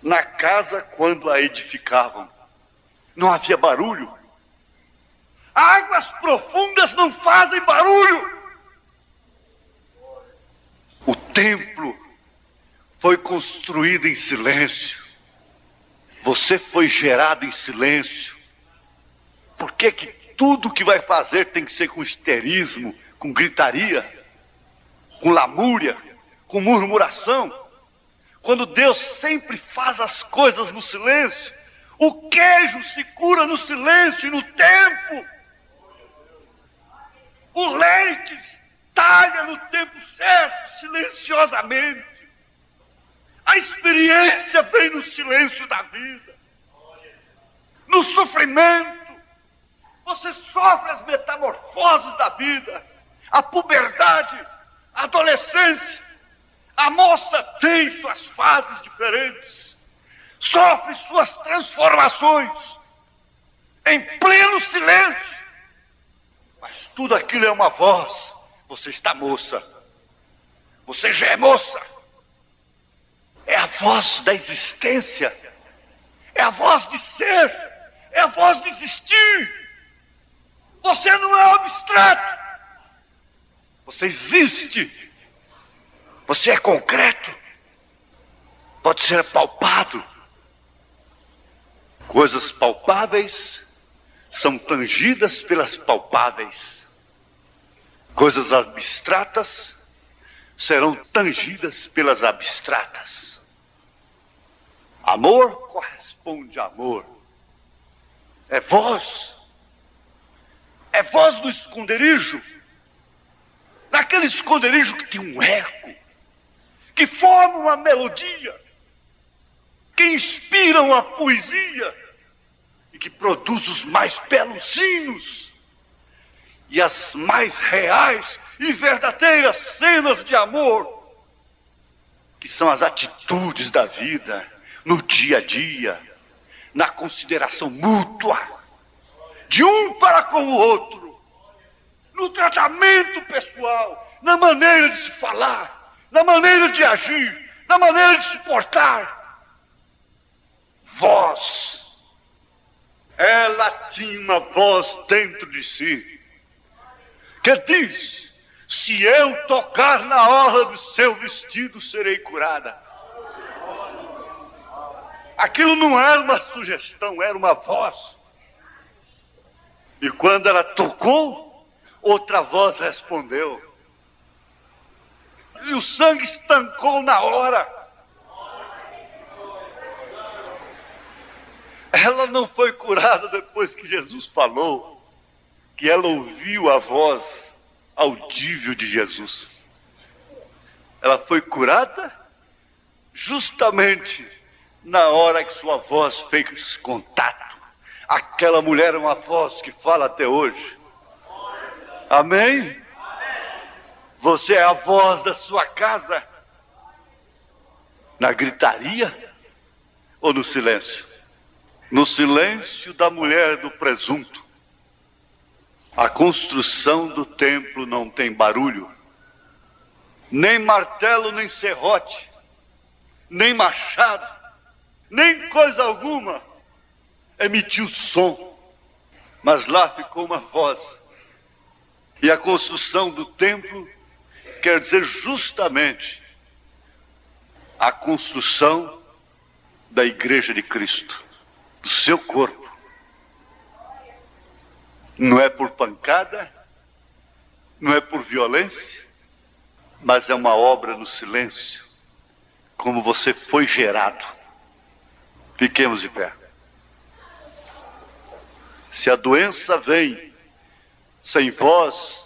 na casa quando a edificavam. Não havia barulho. Águas profundas não fazem barulho. O templo foi construído em silêncio. Você foi gerado em silêncio. Por que tudo que vai fazer tem que ser com histerismo, com gritaria, com lamúria, com murmuração? Quando Deus sempre faz as coisas no silêncio. O queijo se cura no silêncio e no tempo. O leite talha no tempo certo, silenciosamente. A experiência vem no silêncio da vida. No sofrimento. Você sofre as metamorfoses da vida, a puberdade, a adolescência. A moça tem suas fases diferentes, sofre suas transformações em pleno silêncio. Mas tudo aquilo é uma voz. Você está moça, você já é moça. É a voz da existência, é a voz de ser, é a voz de existir. Você não é abstrato. Você existe. Você é concreto. Pode ser palpado. Coisas palpáveis são tangidas pelas palpáveis. Coisas abstratas serão tangidas pelas abstratas. Amor corresponde a amor. É voz. É voz do esconderijo. Naquele esconderijo que tem um eco, que forma uma melodia, que inspira uma poesia e que produz os mais belos hinos e as mais reais e verdadeiras cenas de amor, que são as atitudes da vida no dia a dia, na consideração mútua de um para com o outro, no tratamento pessoal, na maneira de se falar, na maneira de agir, na maneira de se portar. Voz. Ela tinha uma voz dentro de si, que diz: se eu tocar na orla do seu vestido, serei curada. Aquilo não era uma sugestão, era uma voz. E quando ela tocou, outra voz respondeu. E o sangue estancou na hora. Ela não foi curada depois que Jesus falou, que ela ouviu a voz audível de Jesus. Ela foi curada justamente na hora que sua voz fez contato. Aquela mulher é uma voz que fala até hoje. Amém? Você é a voz da sua casa, na gritaria ou no silêncio? No silêncio da mulher do presunto. A construção do templo não tem barulho, nem martelo, nem serrote, nem machado, nem coisa alguma emitiu som, mas lá ficou uma voz. E a construção do templo quer dizer justamente a construção da igreja de Cristo, do seu corpo. Não é por pancada, não é por violência, mas é uma obra no silêncio, como você foi gerado. Fiquemos de pé. Se a doença vem sem voz,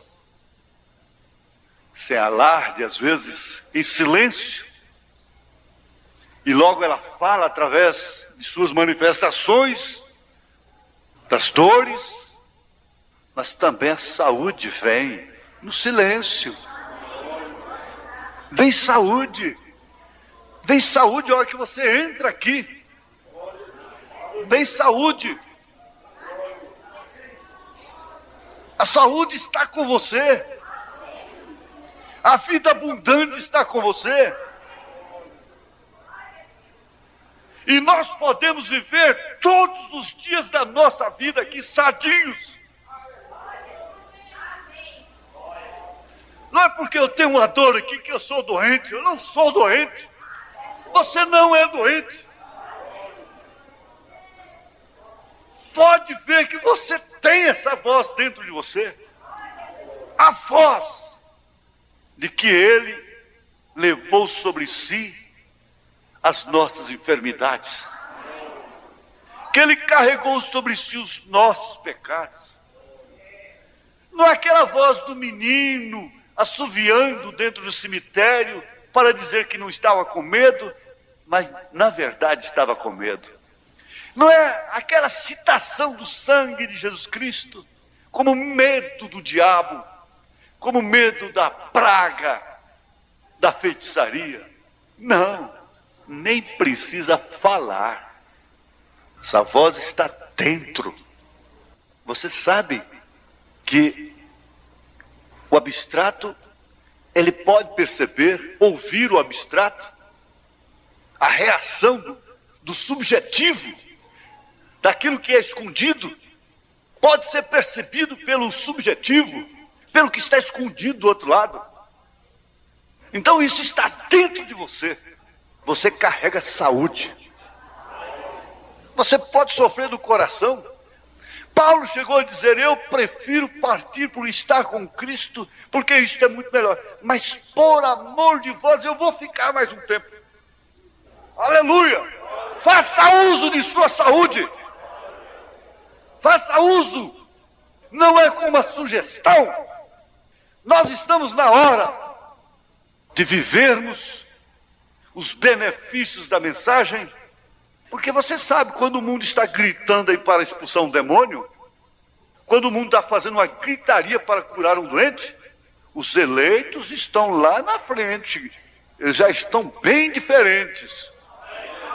sem alarde, às vezes em silêncio, e logo ela fala através de suas manifestações, das dores, mas também a saúde vem no silêncio. Vem saúde a hora que você entra aqui. Vem saúde. A saúde está com você. A vida abundante está com você. E nós podemos viver todos os dias da nossa vida aqui sadios. Não é porque eu tenho uma dor aqui que eu sou doente. Eu não sou doente. Você não é doente. Pode ver que você tem essa voz dentro de você. A voz de que Ele levou sobre si as nossas enfermidades. Que Ele carregou sobre si os nossos pecados. Não é aquela voz do menino assoviando dentro do cemitério para dizer que não estava com medo, mas na verdade estava com medo. Não é aquela citação do sangue de Jesus Cristo como medo do diabo, como medo da praga, da feitiçaria. Não, nem precisa falar. Essa voz está dentro. Você sabe que o abstrato, ele pode perceber, ouvir o abstrato, a reação do subjetivo, daquilo que é escondido, pode ser percebido pelo subjetivo, pelo que está escondido do outro lado. Então isso está dentro de você. Você carrega saúde. Você pode sofrer do coração. Paulo chegou a dizer: eu prefiro partir por estar com Cristo, porque isto é muito melhor. Mas por amor de vós eu vou ficar mais um tempo. Aleluia! Faça uso de sua saúde. Faça uso. Não é como uma sugestão. Nós estamos na hora de vivermos os benefícios da mensagem, porque você sabe, quando o mundo está gritando aí para expulsar um demônio, quando o mundo está fazendo uma gritaria para curar um doente, os eleitos estão lá na frente, eles já estão bem diferentes,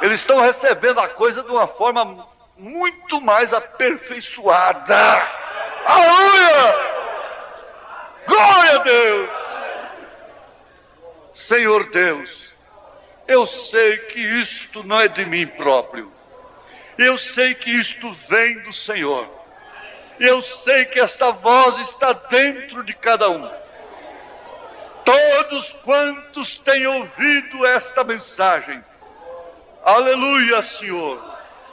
eles estão recebendo a coisa de uma forma muito mais aperfeiçoada. Aleluia! Glória a Deus! Senhor Deus, eu sei que isto não é de mim próprio. Eu sei que isto vem do Senhor. Eu sei que esta voz está dentro de cada um. Todos quantos têm ouvido esta mensagem, aleluia, Senhor,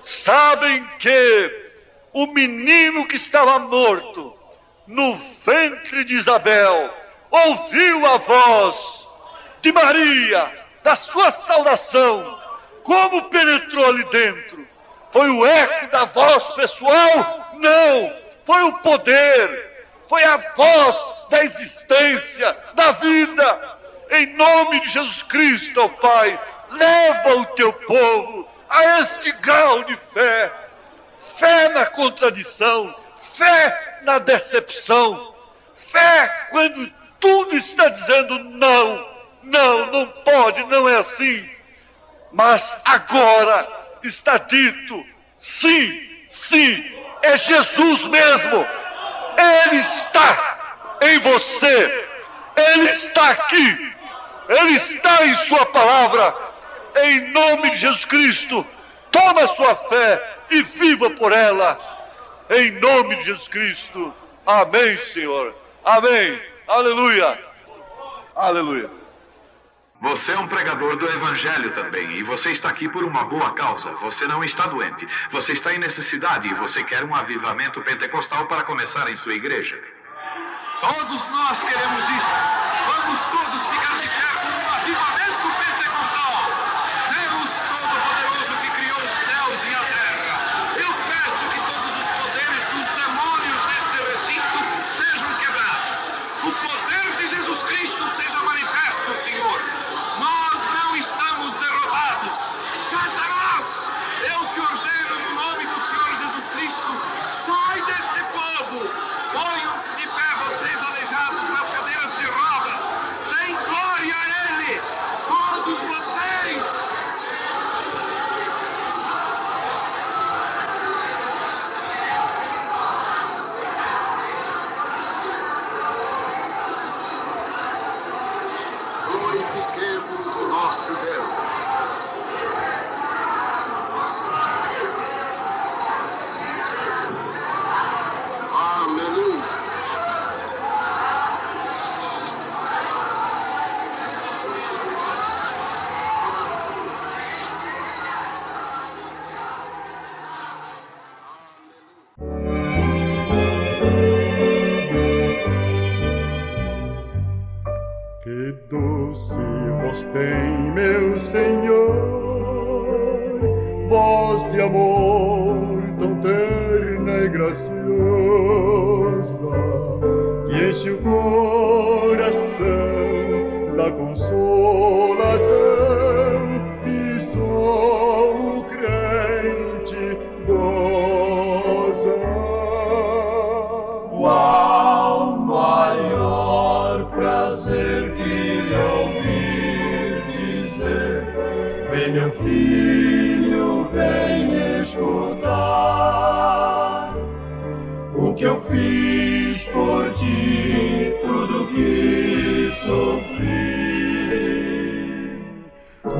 sabem que o menino que estava morto no ventre de Isabel ouviu a voz de Maria, da sua saudação. Como penetrou ali dentro? Foi o eco da voz pessoal? Não, foi o poder, foi a voz da existência, da vida. Em nome de Jesus Cristo, ó Pai, leva o teu povo a este grau de fé. Fé na contradição, fé na decepção, fé quando tudo está dizendo não. Não pode, não é assim. Mas agora está dito, sim, é Jesus mesmo. Ele está em você, Ele está aqui, Ele está em sua palavra. Em nome de Jesus Cristo, toma a sua fé e viva por ela. Em nome de Jesus Cristo, amém, Senhor, amém, aleluia, aleluia. Você é um pregador do Evangelho também, e você está aqui por uma boa causa. Você não está doente, você está em necessidade e você quer um avivamento pentecostal para começar em sua igreja. Todos nós queremos isso. Vamos todos ficar de pé por um avivamento pentecostal. Deus Todo-Poderoso que criou os céus e a terra, eu peço que todos os poderes dos demônios neste recinto sejam quebrados. O poder de Jesus Cristo seja manifesto, Senhor. Nós não estamos derrotados. Satanás, eu te ordeno no nome do Senhor Jesus Cristo, sai deste povo. Ponham-se de pé, vocês aleijados nas cadeiras de rodas. Deem glória a Ele, todos vocês. Glorifiquemos o nosso Deus. Aleluia. Que doce voz tem, meu Senhor, voz de amor tão terna e graciosa, que enche o coração da consolação que só o crente goza. Qual maior prazer que lhe ouvir dizer: venha, filho, vem escutar o que eu fiz por ti, tudo que sofri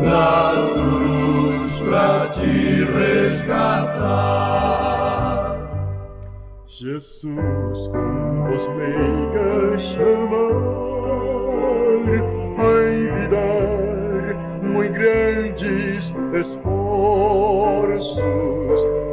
na cruz pra te resgatar. Jesus com voz meiga chamar a envidar muito grandes esforços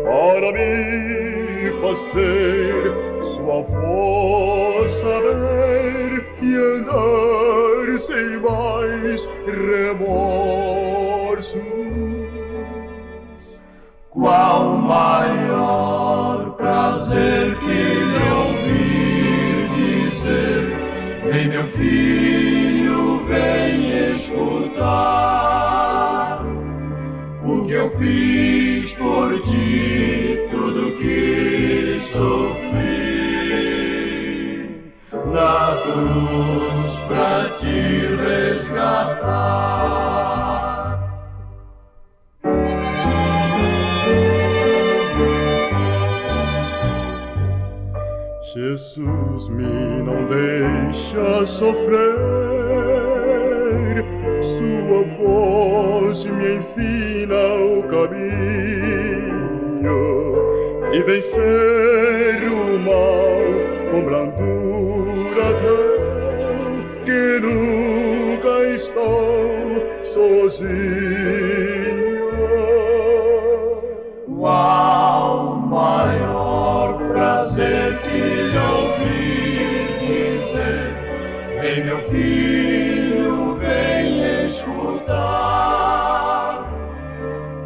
para me fazer sua voz saber e andar sem mais remorsos. Qual maior prazer que lhe ouvir dizer: vem meu filho, vem escutar o que eu fiz por ti, tudo que sofri na cruz pra te resgatar. Jesus me não deixa sofrer, sua voz me ensina o caminho e vencer o mal com brandura tal que nunca estou sozinho. Qual maior prazer que lhe ouvir dizer: vem meu filho, vem escutar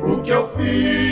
o que eu fiz